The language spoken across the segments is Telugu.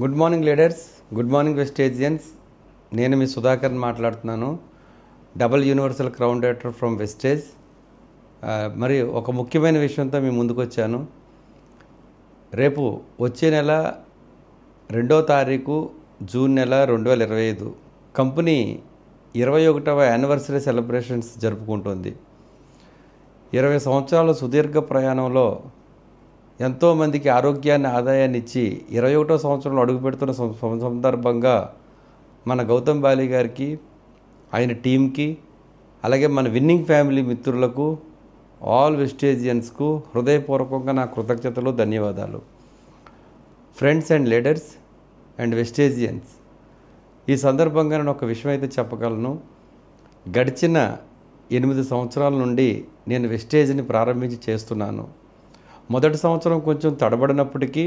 Good morning leaders, good morning Vestigians. నేను మీ సుధాకర్ మాట్లాడుతున్నాను, double universal crown director from Vestige. మరి ఒక ముఖ్యమైన విషయంతో మీ ముందుకు వచ్చాను. రేపు వచ్చే నెల 2వ తారీఖు జూన్ నెల 2025 కంపెనీ 21వ యానివర్సరీ సెలబ్రేషన్స్ జరుపుకుంటుంది. 20 సంవత్సరాల సుదీర్ఘ ప్రయాణంలో ఎంతోమందికి ఆరోగ్యాన్ని, ఆదాయాన్ని ఇచ్చి 21వ సంవత్సరంలో అడుగుపెడుతున్న సందర్భంగా మన గౌతమ్ బాలి గారికి, ఆయన టీంకి, అలాగే మన విన్నింగ్ ఫ్యామిలీ మిత్రులకు, ఆల్ వెస్టేజియన్స్కు హృదయపూర్వకంగా నా కృతజ్ఞతలు, ధన్యవాదాలు. ఫ్రెండ్స్ అండ్ లీడర్స్ అండ్ వెస్టేజియన్స్, ఈ సందర్భంగా నేను ఒక విషయం అయితే చెప్పగలను. గడిచిన 8 సంవత్సరాల నుండి నేను వెస్టేజ్ని ప్రారంభించి చేస్తున్నాను. మొదటి సంవత్సరం కొంచెం తడబడినప్పటికీ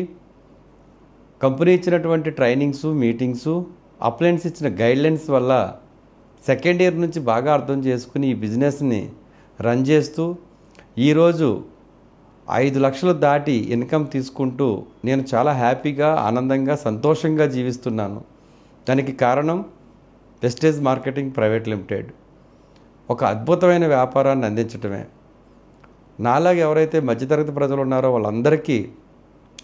కంపెనీ ఇచ్చినటువంటి ట్రైనింగ్స్, మీటింగ్స్, అప్లైన్స్ ఇచ్చిన గైడ్లైన్స్ వల్ల సెకండ్ ఇయర్ నుంచి బాగా అర్థం చేసుకుని ఈ బిజినెస్ని రన్ చేస్తూ ఈరోజు 5 లక్షలు దాటి ఇన్కమ్ తీసుకుంటూ నేను చాలా హ్యాపీగా, ఆనందంగా, సంతోషంగా జీవిస్తున్నాను. దానికి కారణం వెస్టేజ్ మార్కెటింగ్ ప్రైవేట్ లిమిటెడ్ ఒక అద్భుతమైన వ్యాపారాన్ని అందించడమే. నాలాగా ఎవరైతే మధ్యతరగతి ప్రజలు ఉన్నారో వాళ్ళందరికీ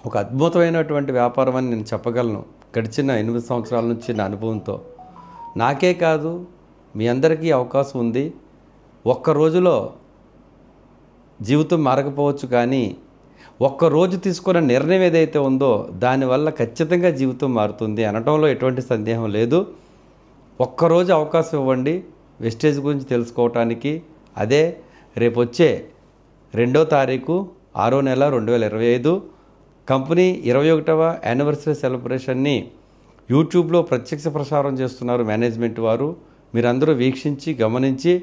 ఒక అద్భుతమైనటువంటి వ్యాపారం అని నేను చెప్పగలను. గడిచిన 8 సంవత్సరాల నుంచి నా అనుభవంతో నాకే కాదు, మీ అందరికీ అవకాశం ఉంది. ఒక్క రోజులో జీవితం మారకపోవచ్చు, కానీ ఒక్కరోజు తీసుకున్న నిర్ణయం ఏదైతే ఉందో దానివల్ల ఖచ్చితంగా జీవితం మారుతుంది అనటంలో ఎటువంటి సందేహం లేదు. ఒక్కరోజు అవకాశం ఇవ్వండి వెస్టేజ్ గురించి తెలుసుకోవటానికి. అదే రేపు వచ్చే 2వ తారీఖు 6వ నెల 2025 కంపెనీ 21వ యానివర్సరీ సెలబ్రేషన్ని యూట్యూబ్లో ప్రత్యక్ష ప్రసారం చేస్తున్నారు మేనేజ్మెంట్ వారు. మీరందరూ వీక్షించి, గమనించి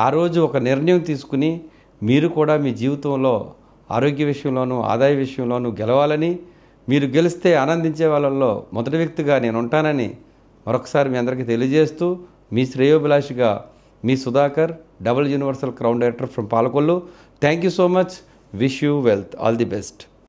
ఆ రోజు ఒక నిర్ణయం తీసుకుని మీరు కూడా మీ జీవితంలో ఆరోగ్య విషయంలోనూ, ఆదాయ విషయంలోనూ గెలవాలని, మీరు గెలిస్తే ఆనందించే వాళ్ళల్లో మొదటి వ్యక్తిగా నేను ఉంటానని మరొకసారి మీ అందరికీ తెలియజేస్తూ, మీ శ్రేయోభిలాషిగా మీ Sudhakar, double universal crown director from Palakollu. Thank you so much. Wish you wealth. All the best.